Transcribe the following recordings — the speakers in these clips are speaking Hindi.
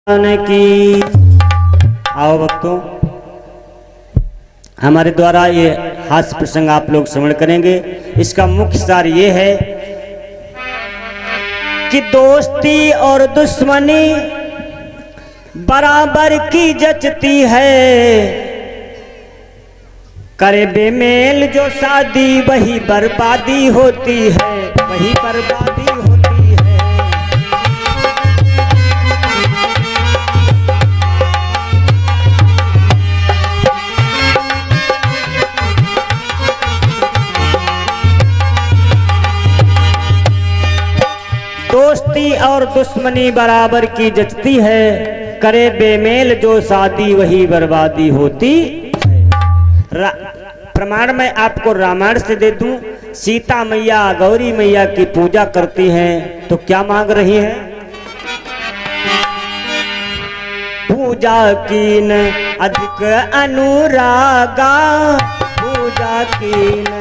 की आओ भक्तों, हमारे द्वारा ये हास्य प्रसंग आप लोग श्रवण करेंगे। इसका मुख्य सार ये है कि दोस्ती और दुश्मनी बराबर की जचती है, करे बेमेल जो शादी वही बर्बादी होती है, वही बर्बादी होती है। दोस्ती और दुश्मनी बराबर की जचती है, करे बेमेल जो शादी वही बर्बादी होती है। प्रमाण मैं आपको रामायण से दे दूं। सीता मैया गौरी मैया की पूजा करती हैं तो क्या मांग रही हैं? पूजा कीन अधिक अनुरागा, पूजा कीन।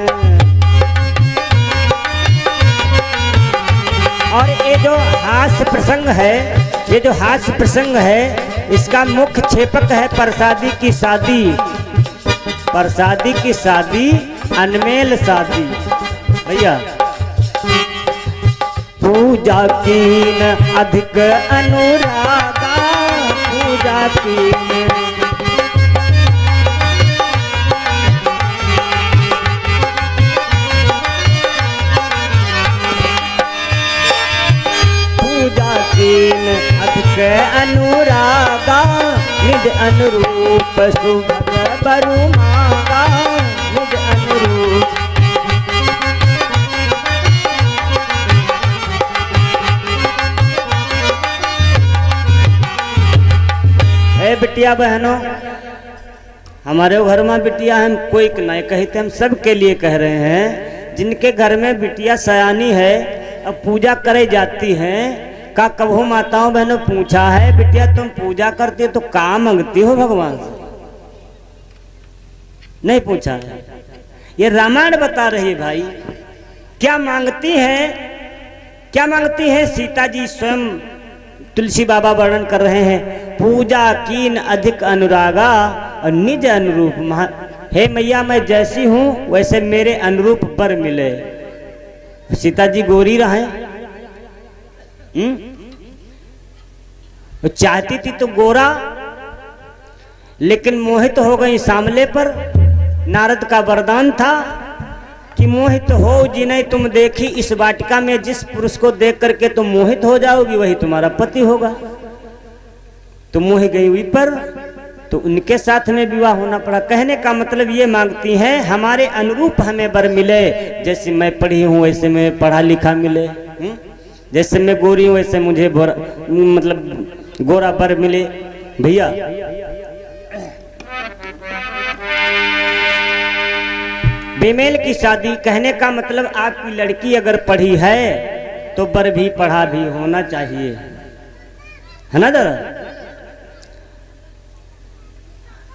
और ये जो हास्य प्रसंग है, ये जो हास्य प्रसंग है, इसका मुख्य छेपक है प्रसादी की शादी। प्रसादी की शादी अनमेल शादी भैया। पूजा कीन अधिक अनुरागा, पूजा कीन। अधिक अनुरागा, निज अनुरूप सुभग बरु मांगा, निज अनुरूप। है बिटिया बहनों, हमारे घर में बिटिया हम कोई नहीं कहते, हम सबके लिए कह रहे हैं। जिनके घर में बिटिया सयानी है, अब पूजा करे जाती हैं, का कबहू माताओं बहनों पूछा है बिटिया तुम पूजा करती हो तो क्या मांगती हो भगवान से? नहीं पूछा है। ये रामायण बता रही है भाई क्या मांगती है, क्या मांगती है। सीता जी स्वयं तुलसी बाबा वर्णन कर रहे हैं, पूजा कीन अधिक अनुरागा और निज अनुरूप। हे मैया मैं जैसी हूं वैसे मेरे अनुरूप वर मिले। सीता जी गोरी रहे, चाहती थी तो गोरा, लेकिन मोहित हो गई सामले पर। नारद का वरदान था कि मोहित हो जिन्हें तुम देखी इस वाटिका में, जिस पुरुष को देख करके तुम मोहित हो जाओगी वही तुम्हारा पति होगा। तो मोह गई हुई पर, तो उनके साथ में विवाह होना पड़ा। कहने का मतलब ये मांगती हैं हमारे अनुरूप हमें वर मिले, जैसे मैं पढ़ी हूं वैसे मैं पढ़ा लिखा मिले, जैसे मैं गोरी हूं वैसे मुझे मतलब गोरा वर मिले। भैया बेमेल की शादी, कहने का मतलब आपकी लड़की अगर पढ़ी है तो वर भी पढ़ा भी होना चाहिए, है ना दादा?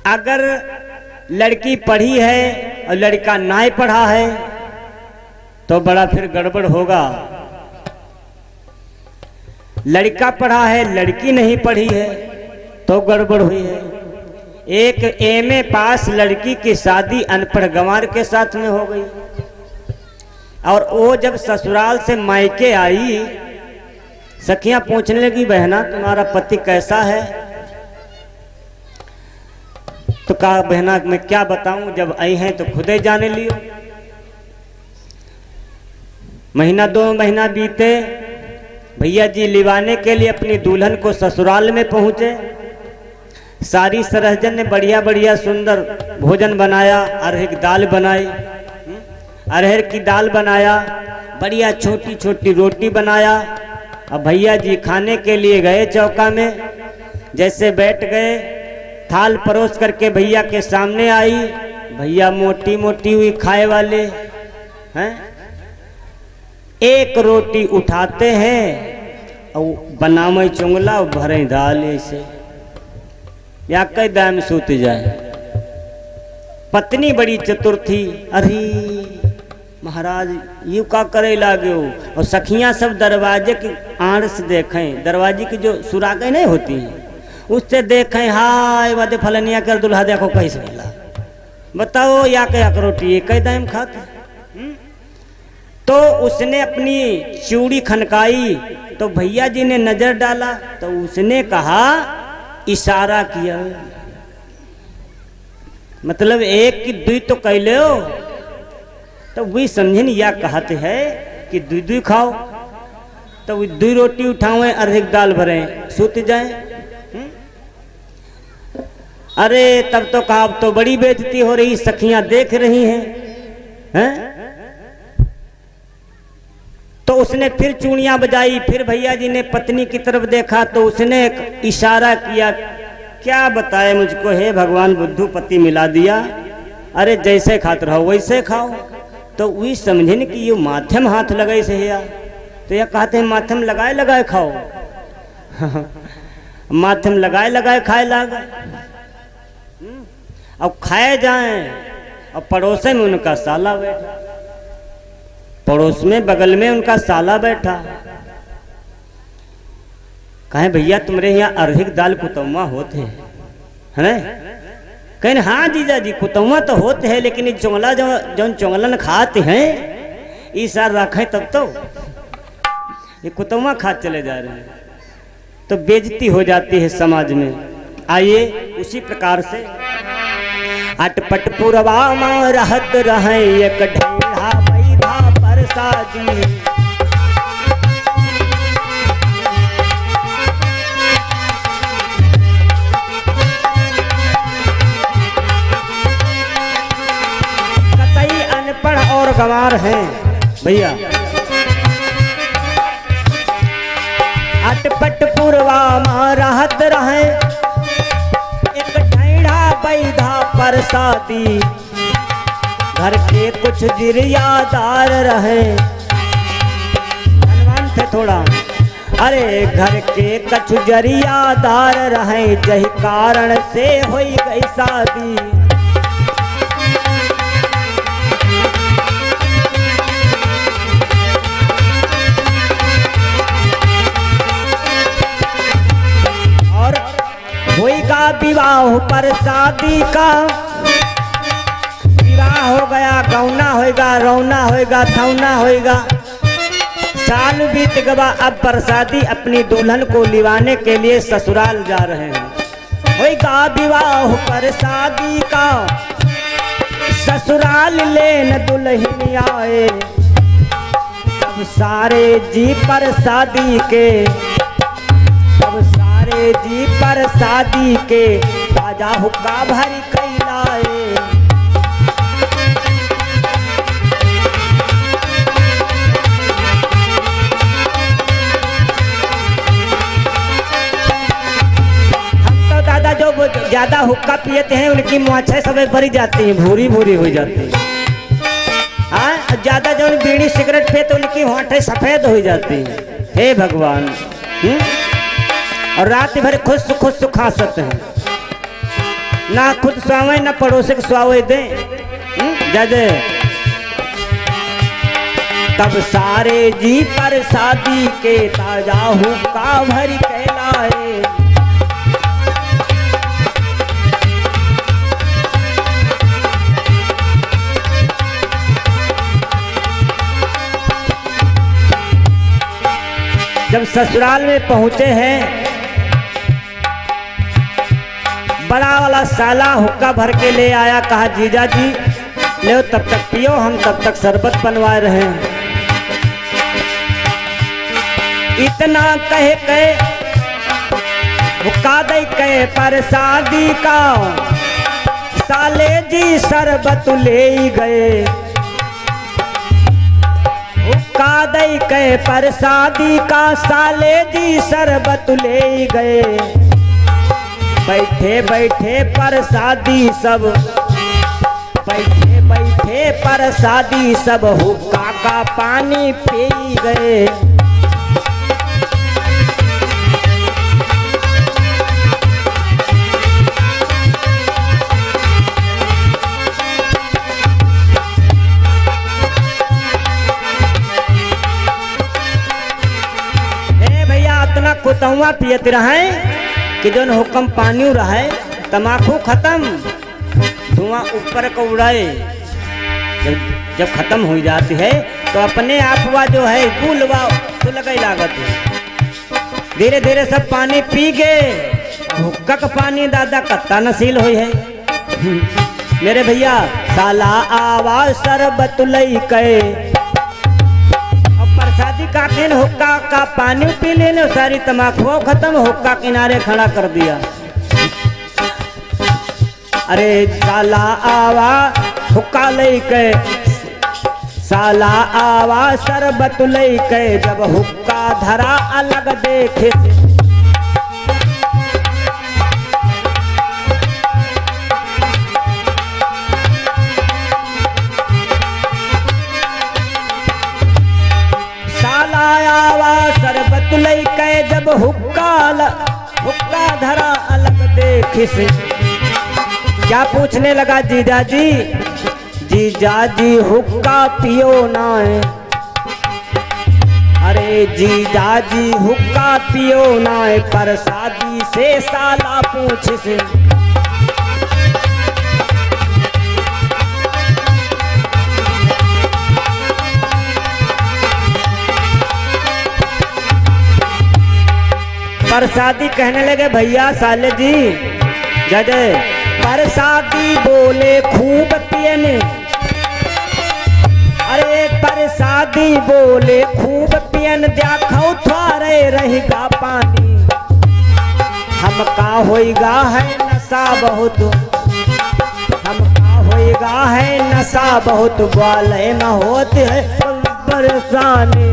अगर लड़की पढ़ी है और लड़का ना पढ़ा है तो बड़ा फिर गड़बड़ होगा। लड़का पढ़ा है लड़की नहीं पढ़ी है तो गड़बड़ हुई है। एक एमए पास लड़की की शादी अनपढ़ गंवार के साथ में हो गई, और वो जब ससुराल से मायके आई, सखियां पूछने लगी बहना तुम्हारा पति कैसा है? तो कहा बहना मैं क्या बताऊं, जब आई हैं तो खुदे जाने लियो। महीना दो महीना बीते, भैया जी लिवाने के लिए अपनी दुल्हन को ससुराल में पहुंचे। सारी सरहजन ने बढ़िया बढ़िया सुंदर भोजन बनाया, अरहर की दाल बनाई, अरहर की दाल बनाया, बढ़िया छोटी छोटी रोटी बनाया। अब भैया जी खाने के लिए गए चौका में, जैसे बैठ गए थाल परोस करके भैया के सामने आई। भैया मोटी मोटी हुई खाए वाले हैं, एक रोटी उठाते हैं और बनावे चुंगला और भरे दाल ऐसे या कई दाम सूत जाए। पत्नी बड़ी चतुर थी, अरे महाराज यू का करे लागे हो। और सखियां सब दरवाजे की आड़ से देखें, दरवाजे की जो सुराखें नहीं होती हैं उससे देखें हाय वादे फलनिया कर दुल्हा देखो कैसे मिला, बताओ या क्या रोटी कई दाम खाते। तो उसने अपनी चूड़ी खनकाई तो भैया जी ने नजर डाला तो उसने कहा, इशारा किया, मतलब एक की दुई तो कह लो। तो वही समझे नहीं या कहते है कि दुई दुई खाओ, तो वो दुई रोटी उठावे अर्धिक दाल भरे सूत जाए। अरे तब तो कहा अब तो बड़ी बेइज्जती हो रही, सखियां देख रही हैं। तो उसने फिर चूड़ियां बजाई, फिर भैया जी ने पत्नी की तरफ देखा तो उसने एक इशारा किया, क्या बताए मुझको, हे भगवान बुद्धू पति मिला दिया, अरे जैसे खाते रहो वैसे खाओ। तो वही समझे न कि ये माध्यम हाथ लगाए से या, तो यह कहते हैं माध्यम लगाए लगाए खाओ। माध्यम लगाए लगाए खाए लाग, अब खाए जाएं, अब पड़ोसे में उनका साला बैठा, पड़ोस में बगल में उनका साला बैठा, कहे भैया तुम्हारे यहाँ अर्धिक दाल कुतौमा होते हैं? कहें हाँ जीजा जी कुतौमा तो होते हैं, लेकिन ये चोंगला जो चोंगलन खाते हैं इस साल रखें तब तो ये कुतौमा खा चले जा रहे हैं, तो बेइज्जती हो जाती है समाज में। आइए उसी प्रकार से अटपट पुरवा में रहत रहे एक ढेढ़ा बैधा परसादी, कतई अनपढ़ और गंवार हैं भैया। अटपट पुरवा में रहत रहे एक ढेढ़ा बैधा परसादी, घर के कुछ जिरियादार रहे, धनवान थे थोड़ा, अरे घर के कुछ जरियादार रहे, जही कारण से हुई गई शादी। और हुई का विवाह पर शादी का, हो गया गौना होएगा, रौना होएगा, थौना होएगा, साल बीत गवा। अब प्रसादी अपनी दुल्हन को लिवाने के लिए ससुराल जा रहे हैं। होएगा विवाह प्रसादी का, ससुराल लेन दुल्हन आए, अब सारे जी प्रसादी के, अब सारे जी प्रसादी के, ताजा हुक्का भरी कैलाए। जो ज्यादा हुक्का पियते हैं उनकी मुँछें सब भरी जाती हैं, भूरी भूरी हो जाती है। हाँ ज्यादा जो बीड़ी सिगरेट पे तो उनकी होंठें सफेद हो जाती हैं। हे भगवान, और रात भर खुद खा सकते हैं, ना खुद स्वावे ना पड़ोसी को स्वावे दे जादे। तब सारे जी पर शादी के, ताजा हुक्का भरी कहलाए। जब ससुराल में पहुंचे हैं, बड़ा वाला साला हुक्का भर के ले आया, कहा जीजा जी ले तब तक पियो, हम तब तक शरबत बनवा रहे हैं। इतना कहे के हुक्का दे के प्रसादी का, साले जी शरबत ले गए। हुक्का दे के प्रसादी का, साले जी शरबत ले गए। बैठे बैठे प्रसादी सब, बैठे बैठे प्रसादी सब, हुक्का का पानी पी गए। कुतौआ पियत रहे कि जो हुक्म पानी रहा है तम्बाकू खत्म, धुआं ऊपर को उड़ाए। जब खत्म हो जाती है तो अपने आप वह जो है गुलवा तो लगे लागत है। धीरे धीरे सब पानी पी गए, हुक्का का पानी दादा कत्ता नसील हुई है। मेरे भैया साला आवाज शरबत लई के और प्रसादी का खेन हुक्का का पानी पी लेने, सारी तम्बाकू खत्म, हुक्का किनारे खड़ा कर दिया। अरे साला आवा हुक्का लई के, साला आवा शरबत लई के, जब हुक्का धरा अलग देखे शरबत लई के, जब हुक्का धरा अलग देखिस। क्या पूछने लगा जीजा जी, जीजा जी हुक्का पियो ना है। अरे जीजा जी हुक्का पियो ना है, प्रसादी से साला पूछिस। प्रसादी कहने लगे भैया साले जी जदे प्रसादी बोले खूब पियने। अरे प्रसादी बोले खूब पियन, देखो थारे रहेगा पानी, हमका होएगा है नशा बहुत, हमका होएगा है नशा बहुत, ग्वाले न होते है परेशानी।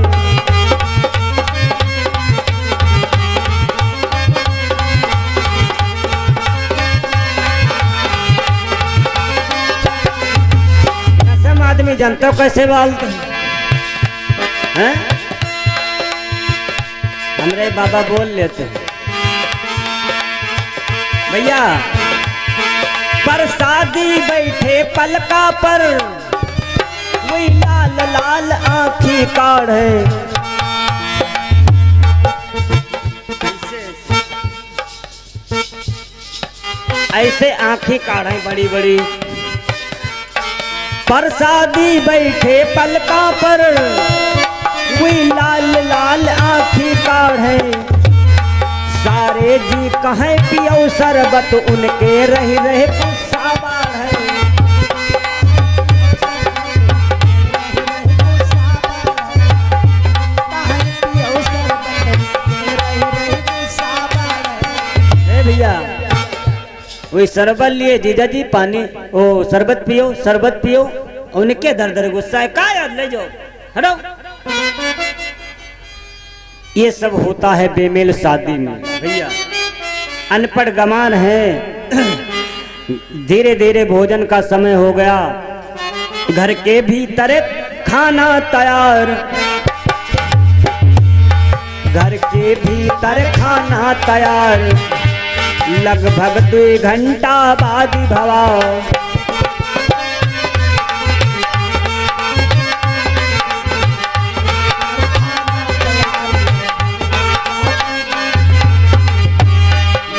आदमी जनता कैसे बालते हैं? हमरे बाबा बोल लेते हैं भैया प्रसादी बैठे पलका पर, वही लाल लाल आँखी काढ़े। ऐसे आँखी काढ़े बड़ी बड़ी, प्रसादी बैठे पलका पर, वही लाल लाल आँखी काढ़े। सारे जी कहे पियो शरबत, उनके रही रहे गुस्सा बाढ़े। भैया वही शरबत लिए जीजा जी पानी ओ शरबत पियो, शरबत पियो, उनके दर दर गुस्सा है, का याद ले जाओ हटो। ये सब होता है बेमेल शादी में भैया, अनपढ़ गमान है। धीरे धीरे भोजन का समय हो गया, घर के भीतर खाना तैयार, घर के भीतर खाना तैयार, लगभग 2 घंटा बाद भवा।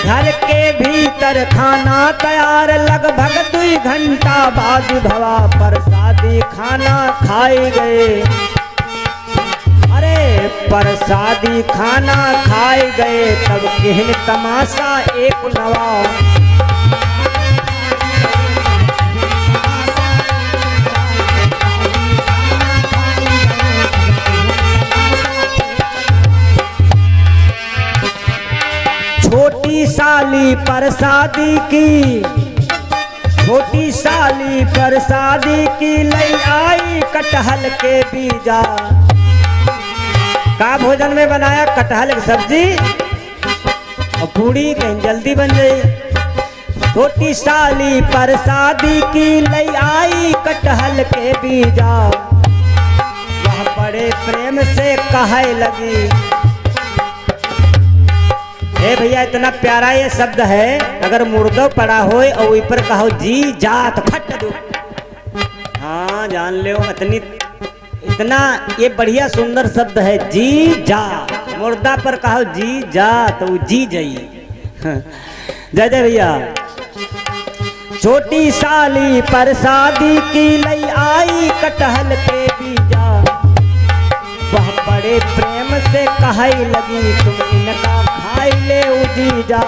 घर के भीतर खाना तैयार, लगभग 2 घंटा बाद भवा। प्रसादी खाना खाए गए, प्रसादी खाना खाए गए, तब केहन तमाशा एक नवा। छोटी साली प्रसादी की, छोटी साली प्रसादी की, लई आई कटहल के बीजा। का भोजन में बनाया कटहल की सब्जी और पूड़ी, कहीं जल्दी बन गई। छोटी साली प्रसादी की, लई आई कटहल के बीजा। वह बड़े प्रेम से कहे लगी, ए भैया इतना प्यारा ये शब्द है, अगर मुर्दो पड़ा हो और ऊपर कहो जी जा तो फट दो। हाँ जान लो इतना ये बढ़िया सुंदर शब्द है जी जा। मुर्दा पर कहो जी जा तो जी जाइए, जय जय भैया। छोटी साली पर शादी की लई आई कटहल के बीजा, वह बड़े प्रेम से कहे लगी तुम इनका खाई ले उजीजा।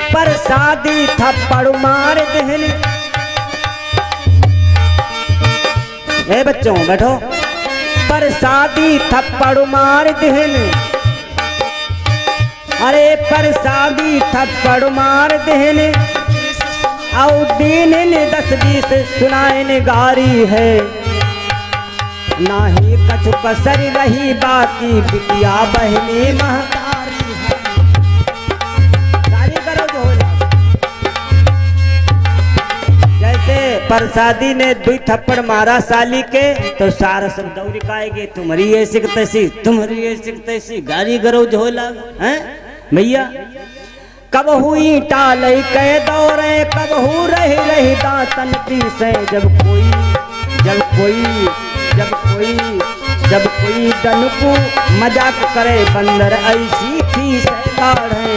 पर शादी थप्पड़ मार देहन, ए बच्चों बैठो। पर शादी थप्पड़ मार देहन, अरे पर शादी थप्पड़ मार देहन, और दिन 10-20 सुनाएन गारी है। नाही कछु कसर रही बाकी बिटिया बहनी महतारी है। गाली करो जो होला। जैसे परसादी ने 2 थप्पड़ मारा साली के तो सारा सब दौड़ी काएगे, तुम्हारी ऐसी तैसी, तुम्हारी ऐसी तैसी, गाली करो जो होला हैं भैया। कब हुई टाल के दौरे, कब हु रही रही दातन पीसे। जब कोई डनकू मजाक करे, बंदर ऐसी थी सैलाड़े।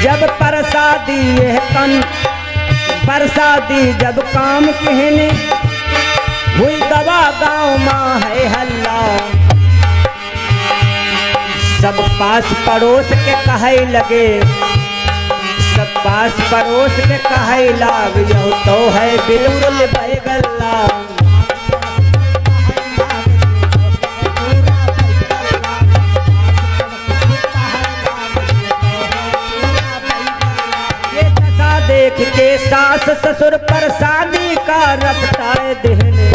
जब परसादी परसादी जब काम कहने, हुई दवा गाँव माँ है हल्ला। सब पास पड़ोस के कहे लगे, सब पास पड़ोस के कहे लाग, यह तो है बिल्कुल बैगल्ला। देख के सास ससुर पर शादी का रपटाए देहने,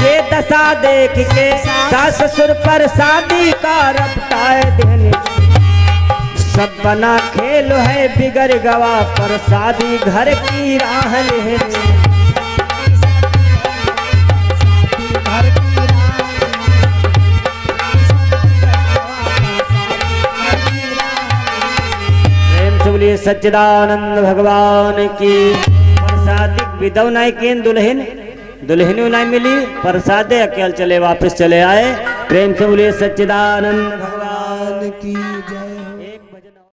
ये दशा देख के सास ससुर पर शादी का रपटाए देहने। सब बना खेल है बिगड़ गवा, पर शादी घर की राह लेने। बोलिए सच्चिदानंद भगवान की। प्रसादी विदव नाई केन दुल्हन नाई मिली, प्रसादे अकेले चले वापस चले आए। प्रेम से बोलिए सच्चिदानंद भगवान की।